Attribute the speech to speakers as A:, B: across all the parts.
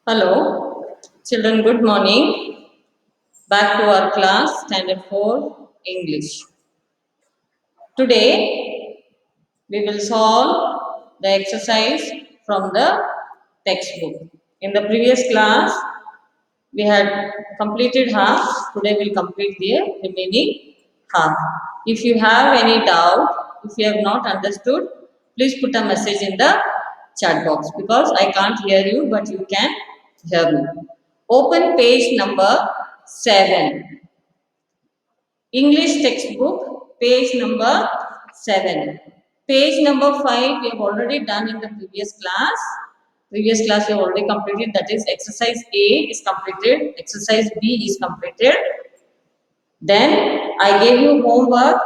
A: Hello, children, good morning. Back to our class, Standard 4 English. Today, we will solve the exercise from the textbook. In the previous class, we had completed half. Today, we'll complete the remaining half. If you have any doubt, if you have not understood, please put a message in the chat box because I can't hear you, but you can hear me. Open page number 7. English textbook, page number 7. Page number 5 we have already done in the previous class. Previous class we have already completed, that is exercise A is completed, exercise B is completed. Then I gave you homework,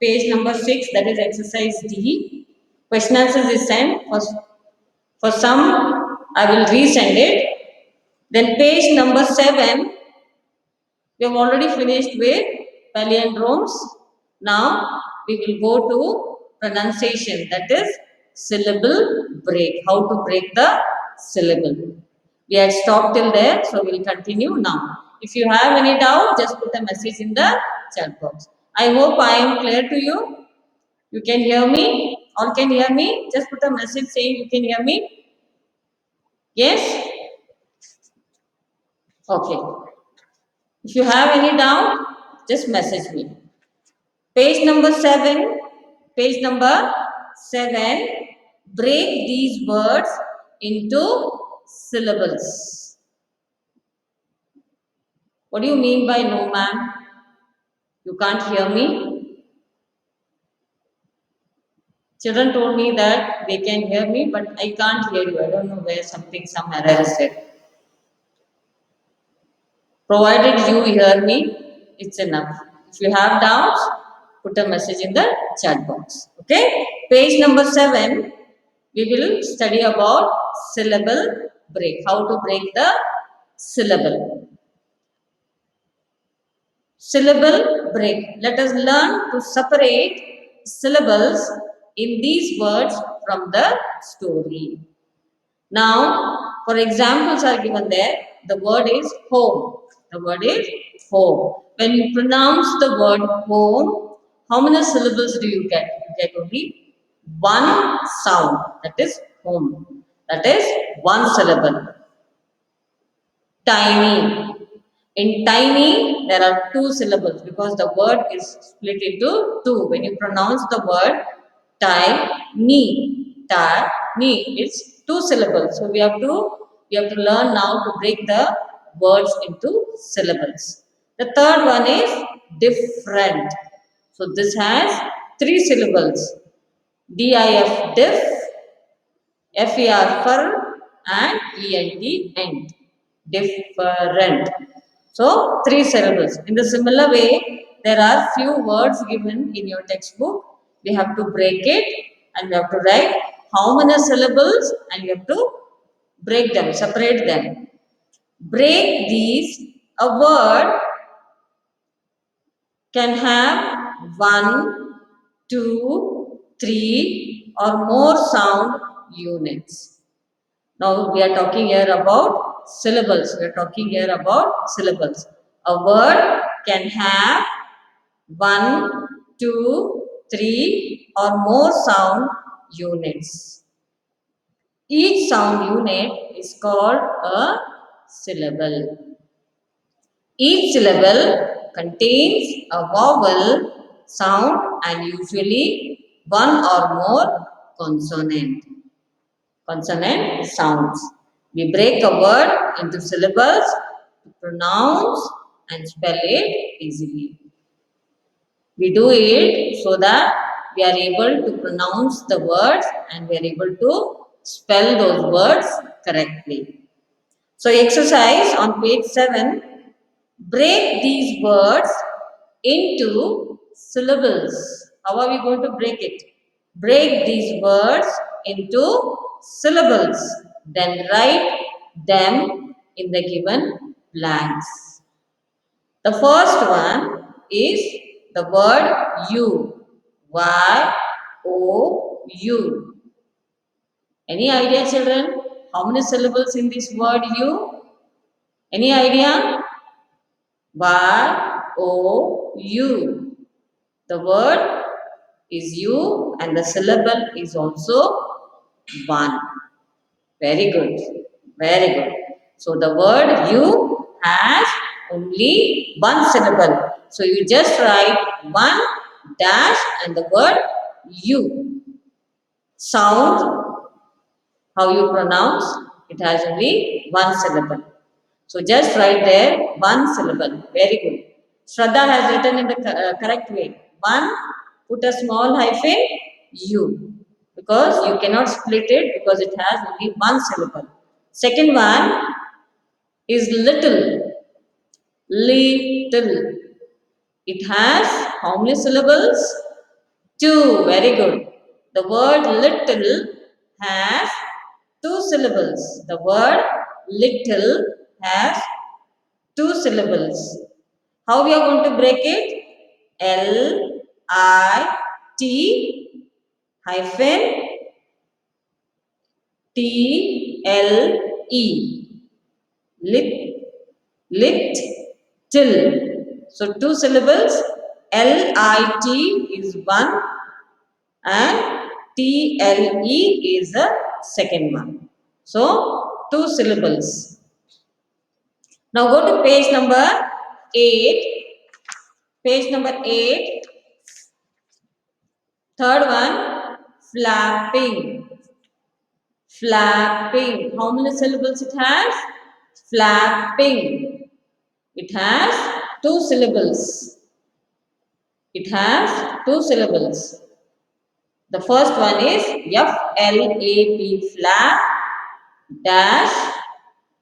A: page number 6, that is exercise D. Question answers is sent. For some, I will resend it. Then page number 7, we have already finished with palindromes. Now we will go to pronunciation, that is syllable break. How to break the syllable. We had stopped till there, so we will continue now. If you have any doubt, just put a message in the chat box. I hope I am clear to you. You can hear me? All can hear me? Just put a message saying you can hear me. Yes? Okay. If you have any doubt, just message me. Page number 7, page number 7, break these words into syllables. What do you mean by no, ma'am? You can't hear me? Children told me that they can hear me, but I can't hear you. I don't know where some error is there. Provided you hear me, it's enough. If you have doubts, put a message in the chat box. Okay? Page number 7, we will study about syllable break. How to break the syllable. Syllable break. Let us learn to separate syllables in these words from the story. Now, for examples are given there. The word is home. The word is home. When you pronounce the word home, how many syllables do you get? You get only one sound. That is home. That is one syllable. Tiny. In tiny, there are two syllables because the word is split into two. When you pronounce the word tiny, it's two syllables. So we have to learn now to break the words into syllables. The third one is different. So this has three syllables. DIF, diff, FER, fur, and ENT, end. Different. So, three syllables. In the similar way, there are few words given in your textbook. We have to break it and we have to write how many syllables and you have to break them, separate them. Break these, a word can have 1, 2, 3 or more sound units. Now we are talking here about syllables. We are talking here about syllables. A word can have 1, 2, 3 or more sound units. Each sound unit is called a syllable. Each syllable contains a vowel sound and usually one or more consonant. Consonant sounds. We break a word into syllables to pronounce and spell it easily. We do it so that we are able to pronounce the words and we are able to spell those words correctly. So exercise on page 7, break these words into syllables. How are we going to break it? Break these words into syllables. Then write them in the given blanks. The first one is the word you. Y-O-U. Any idea, children? How many syllables in this word you? Any idea? Y-O-U. The word is you and the syllable is also one. Very good. Very good. So the word you has only one syllable. So you just write one dash and the word you. Sound, how you pronounce, it has only one syllable. So just write there one syllable. Very good. Shraddha has written in the correct way. One, put a small hyphen, you. Because you cannot split it because it has only one syllable. Second one is little. Little. It has how many syllables? Two. Very good. The word little has two syllables. The word little has two syllables. How we are going to break it? L-I-T hyphen T-L-E. Lit, lit, till. So two syllables. L-I-T is one and T-L-E is the second one. So two syllables. Now go to page number 8. Page number 8. Third one, flapping. Flapping. How many syllables it has? Flapping. It has two syllables. It has two syllables. The first one is F-L-A-P, flap, dash,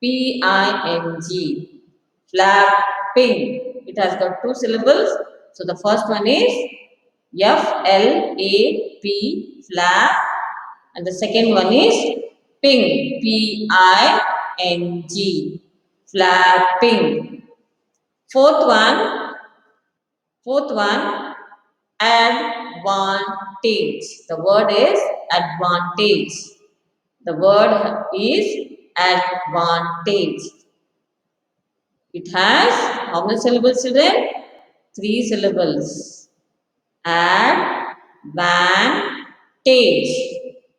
A: P-I-N-G. Flapping. It has got two syllables. So the first one is F-L-A-P, flap, and the second one is ping, P-I-N-G, flapping. Fourth one, advantage. The word is advantage. The word is advantage. It has how many syllables, children? Three syllables. Advantage.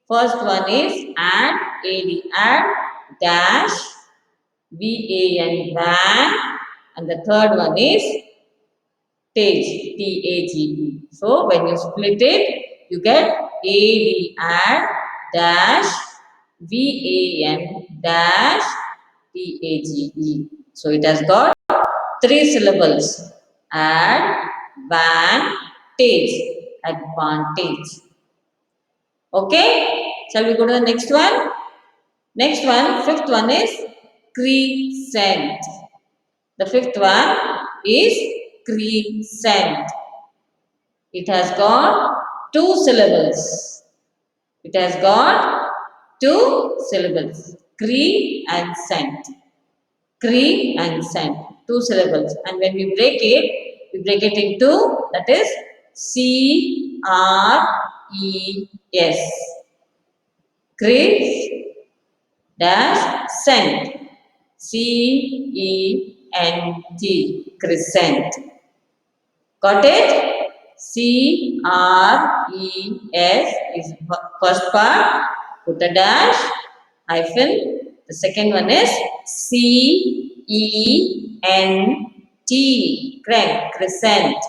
A: First one is add, A-D, add, dash, V-A-N, van, and the third one is tage, T-A-G-E. So when you split it, you get A-D, add, dash, V-A-N, dash, T-A-G-E. So it has got three syllables. Advantage. Advantage. Okay. Shall we go to the next one? Next one, fifth one is crescent. The fifth one is crescent. It has got two syllables. It has got two syllables. Cre and scent. Cre and scent. Two syllables. And when we break it into, that is C-R-E-S. Cres dash scent. C-E-N-T. Crescent. Got it? C-R-E-S is first part. Put a dash, hyphen. The second one is C-E-N-T. Correct. Crescent.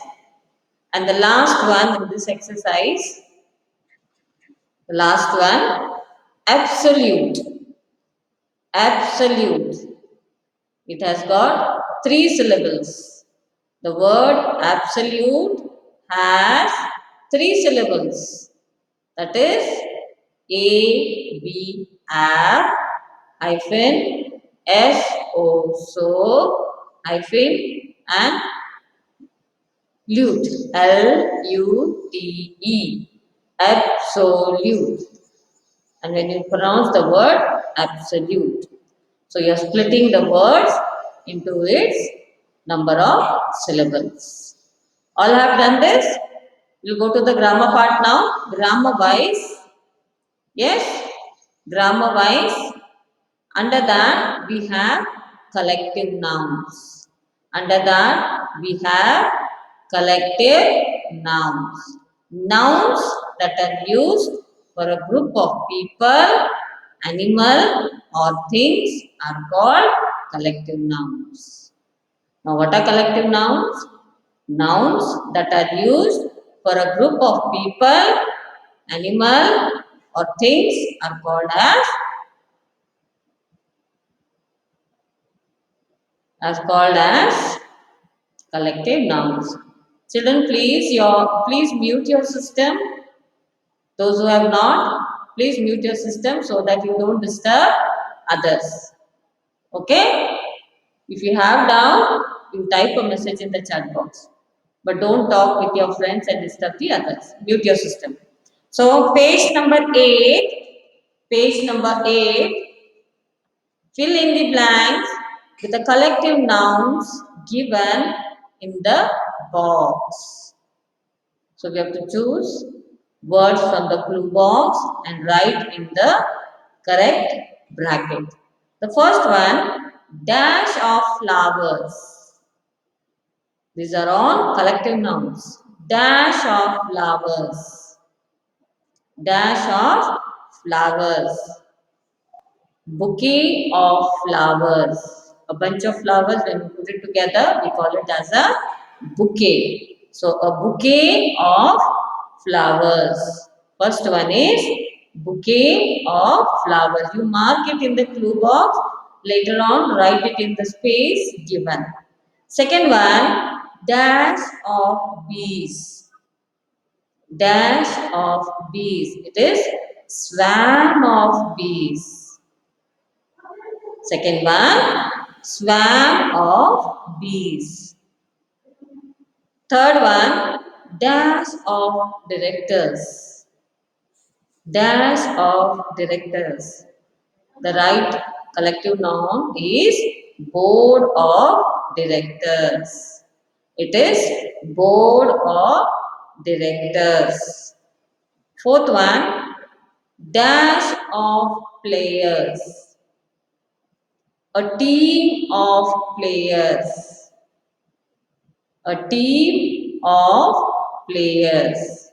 A: And the last one in this exercise, the last one, absolute. Absolute. It has got three syllables. The word absolute has three syllables. That is A-B-A hyphen S-O so hyphen and lute. L-U-T-E. Absolute. And when you pronounce the word absolute. So you are splitting the words into its number of syllables. All have done this? We'll go to the grammar part now. Grammar wise. Yes? Grammar wise. Under that we have collective nouns. Under that we have collective nouns. Nouns that are used for a group of people, animal or things are called collective nouns. Now what are collective nouns? Nouns that are used for a group of people, animal or things are called as collective nouns. Children, please mute your system. Those who have not, please mute your system so that you don't disturb others. Okay? If you have doubt, you type a message in the chat box. But don't talk with your friends and disturb the others. Mute your system. So page number 8, fill in the blanks with the collective nouns given in the box. So we have to choose words from the clue box and write in the correct bracket. The first one, dash of flowers. These are all collective nouns. Dash of flowers. Dash of flowers. Bouquet of flowers. A bunch of flowers, when we put it together, we call it as a bouquet. So, a bouquet of flowers. First one is bouquet of flowers. You mark it in the clue box. Later on, write it in the space given. Second one, dash of bees. Dash of bees. It is swarm of bees. Second one, swarm of bees. Third one, dash of directors. Dash of directors. The right collective noun is board of directors. It is board of directors. Fourth one, dash of players. A team of players. A team of players.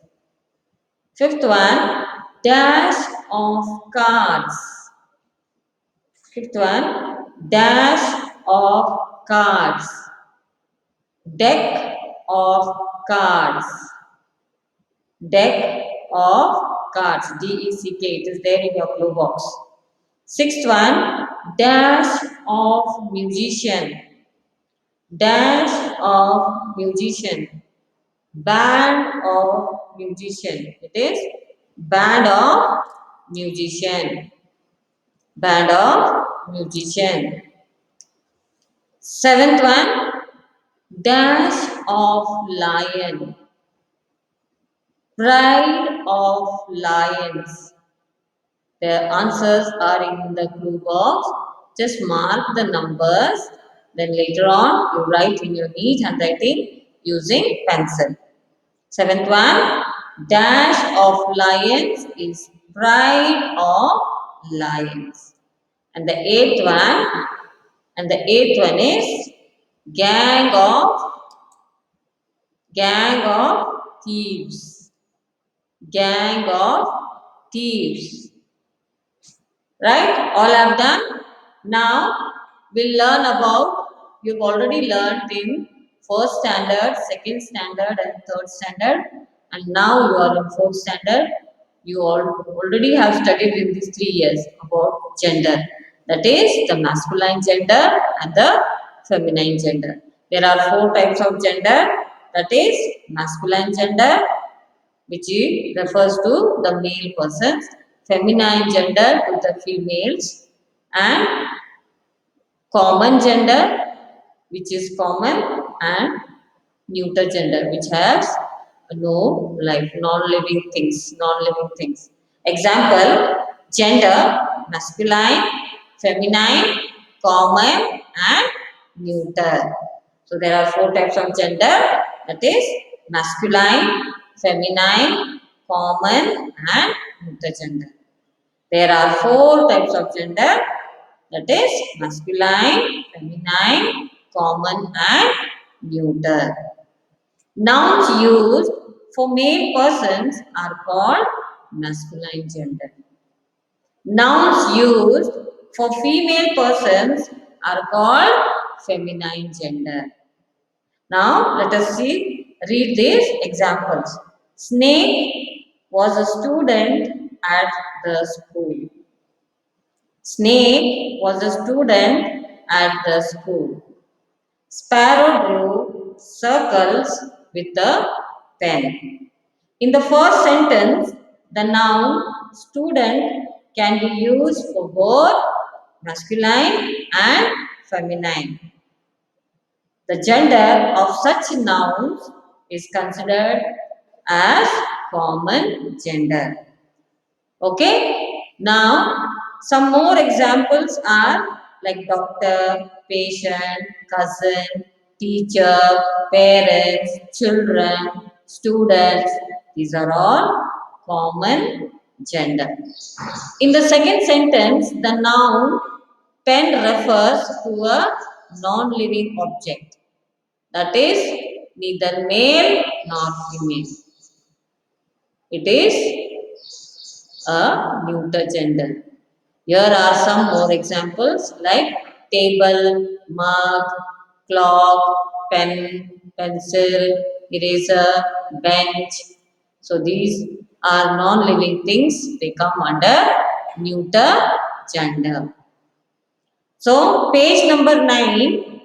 A: Fifth one, dash of cards. Fifth one, dash of cards. Deck of cards. Deck of cards. DECK. It is there in your clue box. Sixth one, dash of musician. Dash of musician. Band of musician. It is band of musician. Band of musician. Seventh one, dash of lion. Pride of lions. The answers are in the clue box. Just mark the numbers. Then later on, you write in your neat handwriting using pencil. Seventh one, dash of lions is pride of lions. And the eighth one is gang of thieves. Gang of thieves. Right? All I've done. Now we'll learn about, you've already learned in first standard, second standard and third standard, and now you are in fourth standard. You all already have studied in these 3 years about gender. That is the masculine gender and the feminine gender. There are 4 types of gender. That is masculine gender, which refers to the male persons, feminine gender to the females, and common gender, which is common, and neuter gender, which has no life, non-living things. Example, gender, masculine, feminine, common, and neuter. So there are 4 types of gender, that is masculine, feminine, common, and neuter gender. There are 4 types of gender. That is masculine, feminine, common and neuter. Nouns used for male persons are called masculine gender. Nouns used for female persons are called feminine gender. Now let us read these examples. Snake was a student at the school. Snake was a student at the school. Sparrow drew circles with a pen. In the first sentence, the noun student can be used for both masculine and feminine. The gender of such nouns is considered as common gender. Okay? Now, some more examples are like doctor, patient, cousin, teacher, parents, children, students. These are all common gender. In the second sentence, the noun pen refers to a non-living object. That is neither male nor female. It is a neuter gender. Here are some more examples like table, mug, clock, pen, pencil, eraser, bench. So these are non-living things. They come under neuter gender. So page number 9,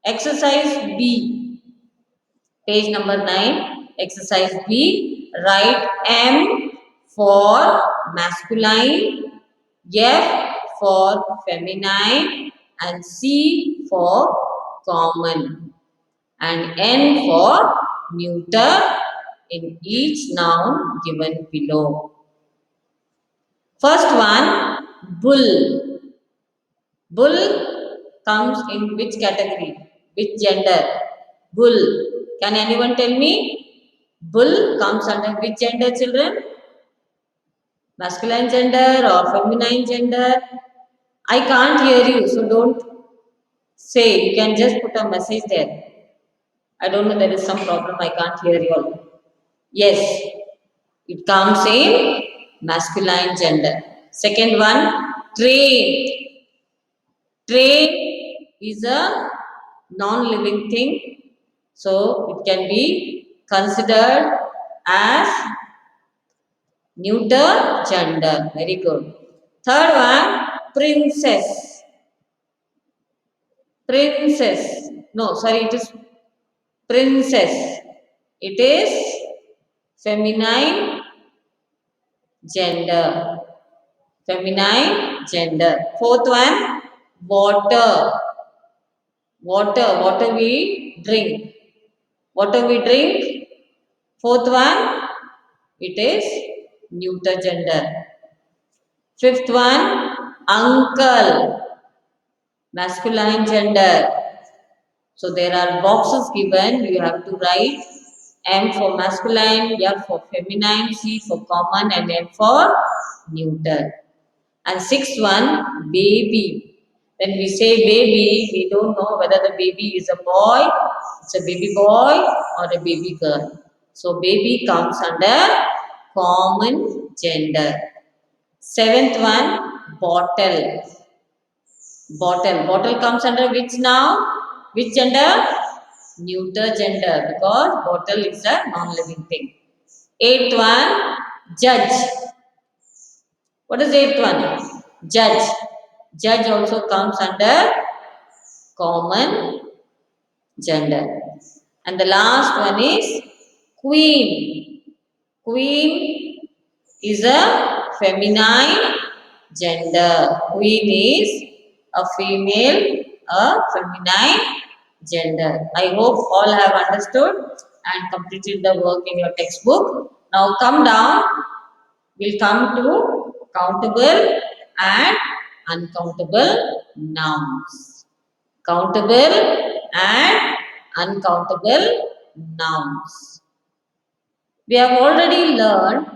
A: exercise B. Page number 9, exercise B. Write M for masculine, F for feminine, and C for common, and N for neuter in each noun given below. First one, bull. Bull comes in which category? Which gender? Bull. Can anyone tell me? Bull comes under which gender, children? Masculine gender or feminine gender? I can't hear you, so don't say. You can just put a message there. I don't know, there is some problem. I can't hear you all. Yes, it comes in masculine gender. Second one, train. Train is a non-living thing, so it can be considered as neuter gender. Very good. Third one, princess. Princess. No, sorry, it is princess. It is feminine gender. Feminine gender. Fourth one, water. Water we drink. Water we drink. Fourth one, it is neuter gender. Fifth one, uncle, masculine gender. So there are boxes given. You have to write M for masculine, F for feminine, C for common, and N for neuter. And sixth one, baby. When we say baby, we don't know whether the baby is a boy, it's a baby boy, or a baby girl. So baby comes under common gender. Seventh one, bottle. Bottle. Bottle comes under which now? Which gender? Neuter gender, because bottle is a non-living thing. Eighth one, judge. What is the eighth one? Judge. Judge also comes under common gender. And the last one is queen. Queen is a feminine gender. Queen is a female, a feminine gender. I hope all have understood and completed the work in your textbook. Now come down. We'll come to countable and uncountable nouns. Countable and uncountable nouns. We have already learned